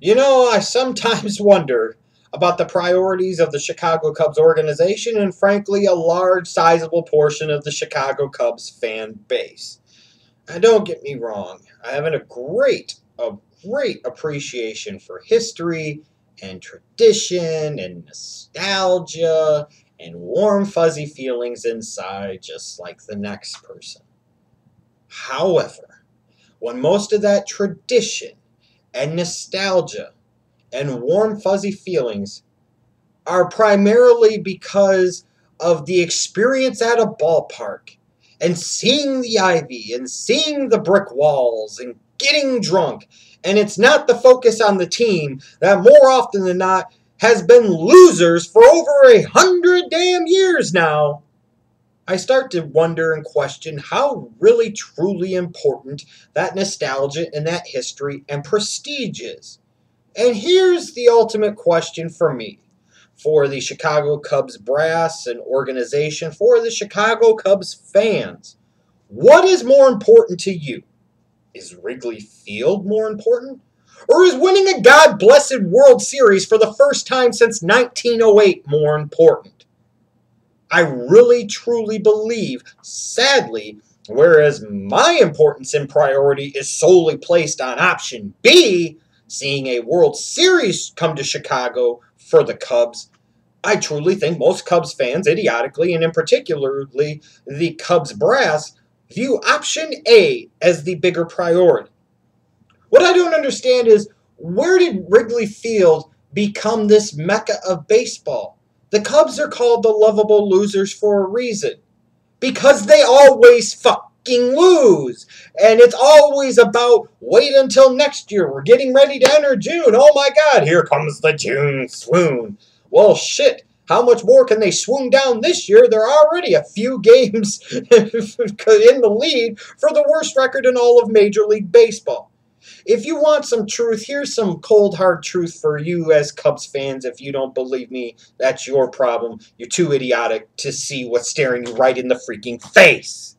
I sometimes wonder about the priorities of the Chicago Cubs organization and, frankly, a large, sizable portion of the Chicago Cubs fan base. And don't get me wrong, I have a great appreciation for history and tradition and nostalgia and warm, fuzzy feelings inside, just like the next person. However, when most of that tradition and nostalgia and warm, fuzzy feelings are primarily because of the experience at a ballpark and seeing the ivy and seeing the brick walls and getting drunk. And it's not the focus on the team that more often than not has been losers for over 100 damn years now. I start to wonder and question how really truly important that nostalgia and that history and prestige is. And here's the ultimate question for me, for the Chicago Cubs brass and organization, for the Chicago Cubs fans. What is more important to you? Is Wrigley Field more important? Or is winning a God-blessed World Series for the first time since 1908 more important? I really truly believe, sadly, whereas my importance and priority is solely placed on option B, seeing a World Series come to Chicago for the Cubs, I truly think most Cubs fans, idiotically, and in particularly the Cubs brass, view option A as the bigger priority. What I don't understand is, where did Wrigley Field become this mecca of baseball? The Cubs are called the lovable losers for a reason. Because they always fucking lose. And it's always about, wait until next year. We're getting ready to enter June. Oh my God, here comes the June swoon. Well, shit. How much more can they swoon down this year? There are already a few games in the lead for the worst record in all of Major League Baseball. If you want some truth, here's some cold, hard truth for you as Cubs fans. If you don't believe me, that's your problem. You're too idiotic to see what's staring you right in the freaking face.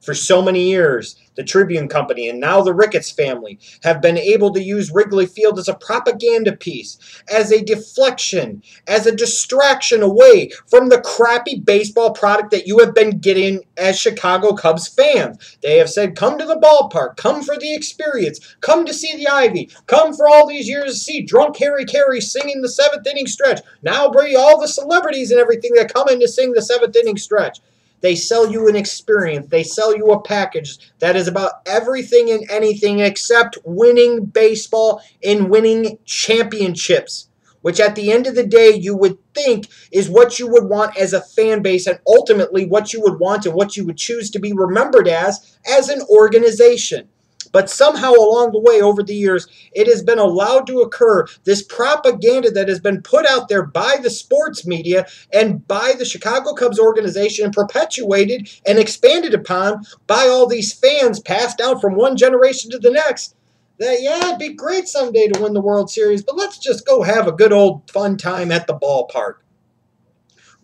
For so many years, the Tribune Company and now the Ricketts family have been able to use Wrigley Field as a propaganda piece, as a deflection, as a distraction away from the crappy baseball product that you have been getting as Chicago Cubs fans. They have said, come to the ballpark, come for the experience, come to see the Ivy, come for all these years to see drunk Harry Carey singing the seventh inning stretch. Now bring all the celebrities and everything that come in to sing the seventh inning stretch. They sell you an experience. They sell you a package that is about everything and anything except winning baseball and winning championships, which at the end of the day you would think is what you would want as a fan base and ultimately what you would want and what you would choose to be remembered as an organization. But somehow along the way, over the years, it has been allowed to occur, this propaganda that has been put out there by the sports media and by the Chicago Cubs organization and perpetuated and expanded upon by all these fans passed down from one generation to the next, that, yeah, it'd be great someday to win the World Series, but let's just go have a good old fun time at the ballpark.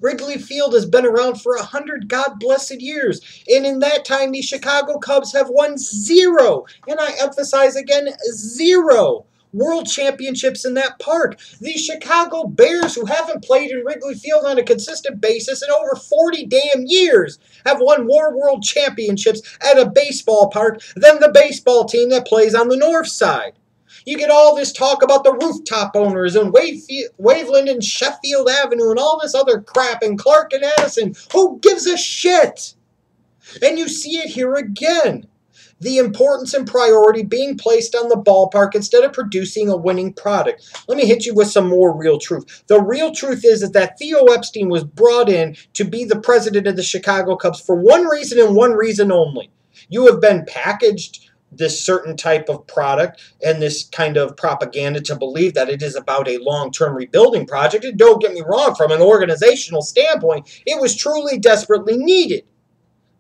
Wrigley Field has been around for 100 God-blessed years. And in that time, the Chicago Cubs have won 0, and I emphasize again, 0 world championships in that park. The Chicago Bears, who haven't played in Wrigley Field on a consistent basis in over 40 damn years, have won more world championships at a baseball park than the baseball team that plays on the north side. You get all this talk about the rooftop owners and Waveland and Sheffield Avenue and all this other crap and Clark and Addison. Who gives a shit? And you see it here again. The importance and priority being placed on the ballpark instead of producing a winning product. Let me hit you with some more real truth. The real truth is that Theo Epstein was brought in to be the president of the Chicago Cubs for one reason and one reason only. You have been packaged this certain type of product and this kind of propaganda to believe that it is about a long-term rebuilding project. And don't get me wrong, from an organizational standpoint, it was truly desperately needed.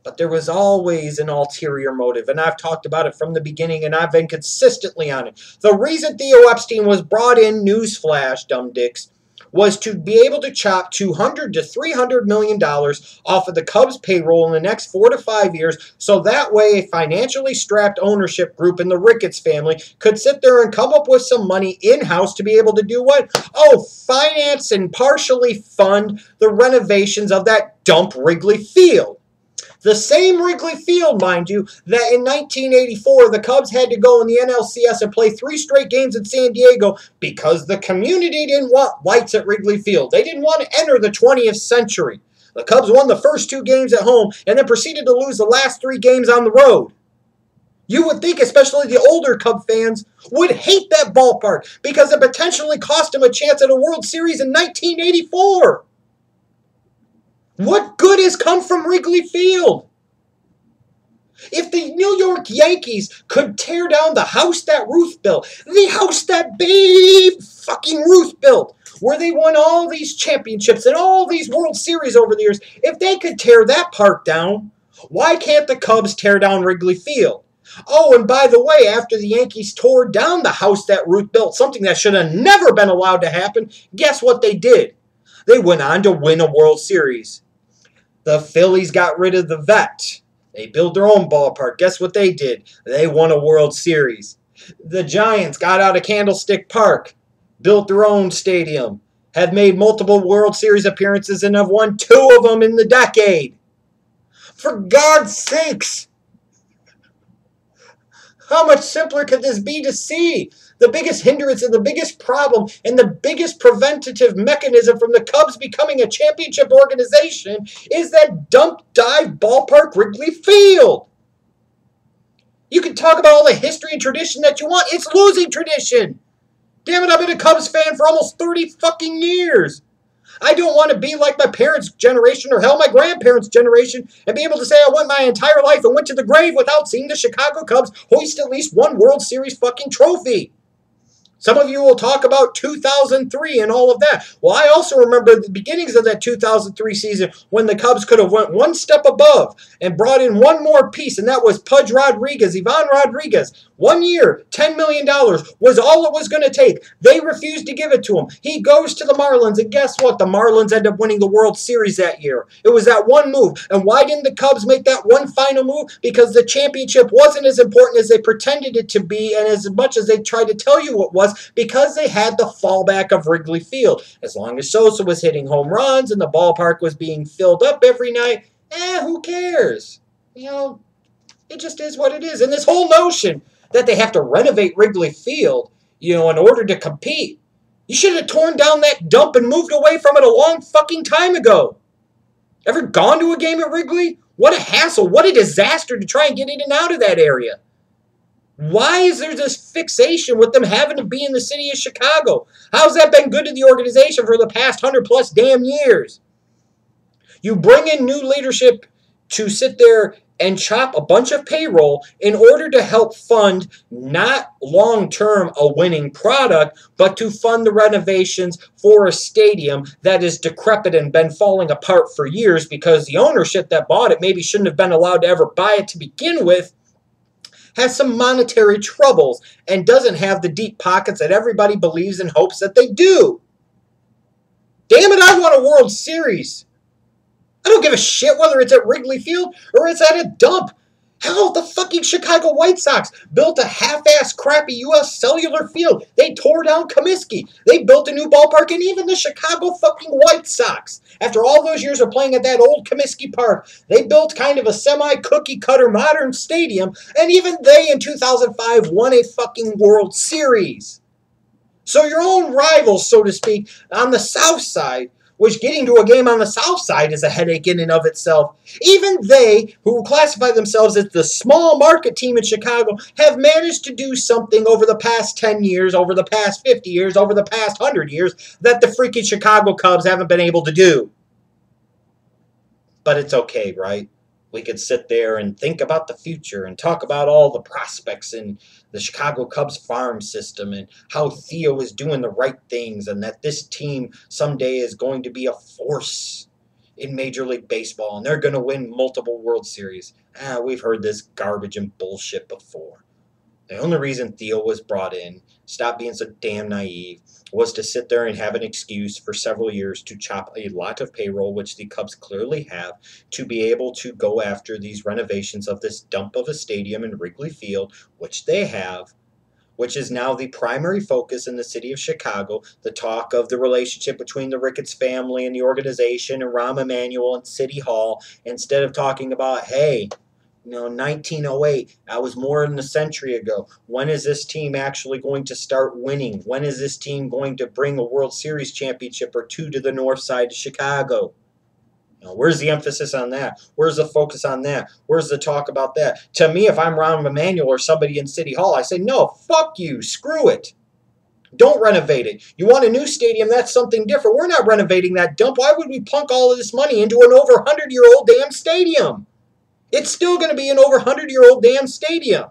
But there was always an ulterior motive, and I've talked about it from the beginning, and I've been consistently on it. The reason Theo Epstein was brought in, newsflash, dumb dicks, was to be able to chop $200 to $300 million off of the Cubs payroll in the next 4 to 5 years, so that way a financially strapped ownership group in the Ricketts family could sit there and come up with some money in-house to be able to do what? Oh, finance and partially fund the renovations of that dump Wrigley Field. The same Wrigley Field, mind you, that in 1984 the Cubs had to go in the NLCS and play 3 straight games in San Diego because the community didn't want lights at Wrigley Field. They didn't want to enter the 20th century. The Cubs won the first 2 games at home and then proceeded to lose the last 3 games on the road. You would think, especially the older Cub fans, would hate that ballpark because it potentially cost them a chance at a World Series in 1984. What good has come from Wrigley Field? If the New York Yankees could tear down the house that Ruth built, the house that Babe fucking Ruth built, where they won all these championships and all these World Series over the years, if they could tear that park down, why can't the Cubs tear down Wrigley Field? Oh, and by the way, after the Yankees tore down the house that Ruth built, something that should have never been allowed to happen, guess what they did? They went on to win a World Series. The Phillies got rid of the vet. They built their own ballpark. Guess what they did? They won a World Series. The Giants got out of Candlestick Park, built their own stadium, have made multiple World Series appearances, and have won 2 of them in the decade. For God's sakes! How much simpler could this be to see? The biggest hindrance and the biggest problem and the biggest preventative mechanism from the Cubs becoming a championship organization is that dump dive ballpark Wrigley Field. You can talk about all the history and tradition that you want. It's losing tradition. Damn it, I've been a Cubs fan for almost 30 fucking years. I don't want to be like my parents' generation or hell, my grandparents' generation and be able to say I went my entire life and went to the grave without seeing the Chicago Cubs hoist at least 1 World Series fucking trophy. Some of you will talk about 2003 and all of that. Well, I also remember the beginnings of that 2003 season when the Cubs could have went 1 step above and brought in 1 more piece, and that was Pudge Rodriguez, Ivan Rodriguez. 1 year, $10 million was all it was going to take. They refused to give it to him. He goes to the Marlins, and guess what? The Marlins end up winning the World Series that year. It was that 1 move. And why didn't the Cubs make that 1 final move? Because the championship wasn't as important as they pretended it to be and as much as they tried to tell you it was, because they had the fallback of Wrigley Field. As long as Sosa was hitting home runs and the ballpark was being filled up every night, who cares? You know, it just is what it is. And this whole notion that they have to renovate Wrigley Field, you know, in order to compete, you should have torn down that dump and moved away from it a long fucking time ago. Ever gone to a game at Wrigley? What a hassle. What a disaster to try and get in and out of that area. Why is there this fixation with them having to be in the city of Chicago? How's that been good to the organization for the past 100+ damn years? You bring in new leadership to sit there and chop a bunch of payroll in order to help fund not long-term a winning product, but to fund the renovations for a stadium that is decrepit and been falling apart for years because the ownership that bought it maybe shouldn't have been allowed to ever buy it to begin with, has some monetary troubles and doesn't have the deep pockets that everybody believes and hopes that they do. Damn it, I want a World Series. I don't give a shit whether it's at Wrigley Field or it's at a dump. Hell, the fucking Chicago White Sox built a half-ass crappy U.S. Cellular Field. They tore down Comiskey. They built a new ballpark, and even the Chicago fucking White Sox, after all those years of playing at that old Comiskey Park, they built kind of a semi-cookie-cutter modern stadium, and even they in 2005 won a fucking World Series. So your own rivals, so to speak, on the South Side, which getting to a game on the South Side is a headache in and of itself. Even they, who classify themselves as the small market team in Chicago, have managed to do something over the past 10 years, over the past 50 years, over the past 100 years, that the freaking Chicago Cubs haven't been able to do. But it's okay, right? We could sit there and think about the future and talk about all the prospects in the Chicago Cubs farm system and how Theo is doing the right things and that this team someday is going to be a force in Major League Baseball and they're going to win multiple World Series. We've heard this garbage and bullshit before. The only reason Theo was brought in, stop being so damn naive, was to sit there and have an excuse for several years to chop a lot of payroll, which the Cubs clearly have, to be able to go after these renovations of this dump of a stadium in Wrigley Field, which they have, which is now the primary focus in the city of Chicago. The talk of the relationship between the Ricketts family and the organization and Rahm Emanuel and City Hall, instead of talking about, hey, 1908, that was more than a century ago. When is this team actually going to start winning? When is this team going to bring a World Series championship or two to the north side of Chicago? Where's the emphasis on that? Where's the focus on that? Where's the talk about that? To me, if I'm Rahm Emanuel or somebody in City Hall, I say, no, fuck you, screw it. Don't renovate it. You want a new stadium, that's something different. We're not renovating that dump. Why would we plunk all of this money into an over 100-year-old damn stadium? It's still going to be an over 100-year-old damn stadium.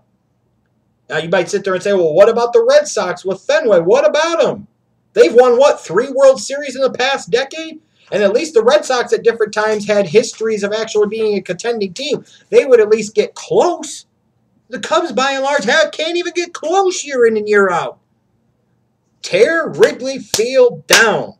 Now, you might sit there and say, well, what about the Red Sox with Fenway? What about them? They've won, what, 3 World Series in the past decade? And at least the Red Sox at different times had histories of actually being a contending team. They would at least get close. The Cubs, by and large, can't even get close year in and year out. Tear Wrigley Field down.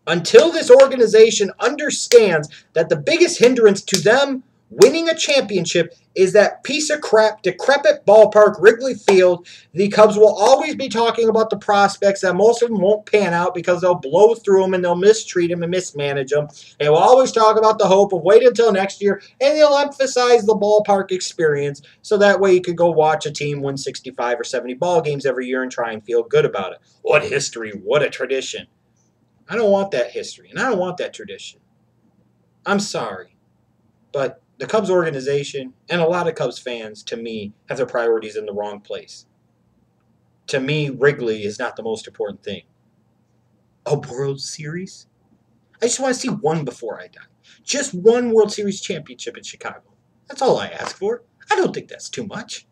Until this organization understands that the biggest hindrance to them winning a championship is that piece of crap, decrepit ballpark, Wrigley Field, the Cubs will always be talking about the prospects that most of them won't pan out because they'll blow through them and they'll mistreat them and mismanage them. They will always talk about the hope of wait until next year, and they'll emphasize the ballpark experience so that way you can go watch a team win 65 or 70 ball games every year and try and feel good about it. What history, what a tradition. I don't want that history, and I don't want that tradition. I'm sorry, but the Cubs organization and a lot of Cubs fans, to me, have their priorities in the wrong place. To me, Wrigley is not the most important thing. A World Series? I just want to see one before I die. Just one World Series championship in Chicago. That's all I ask for. I don't think that's too much.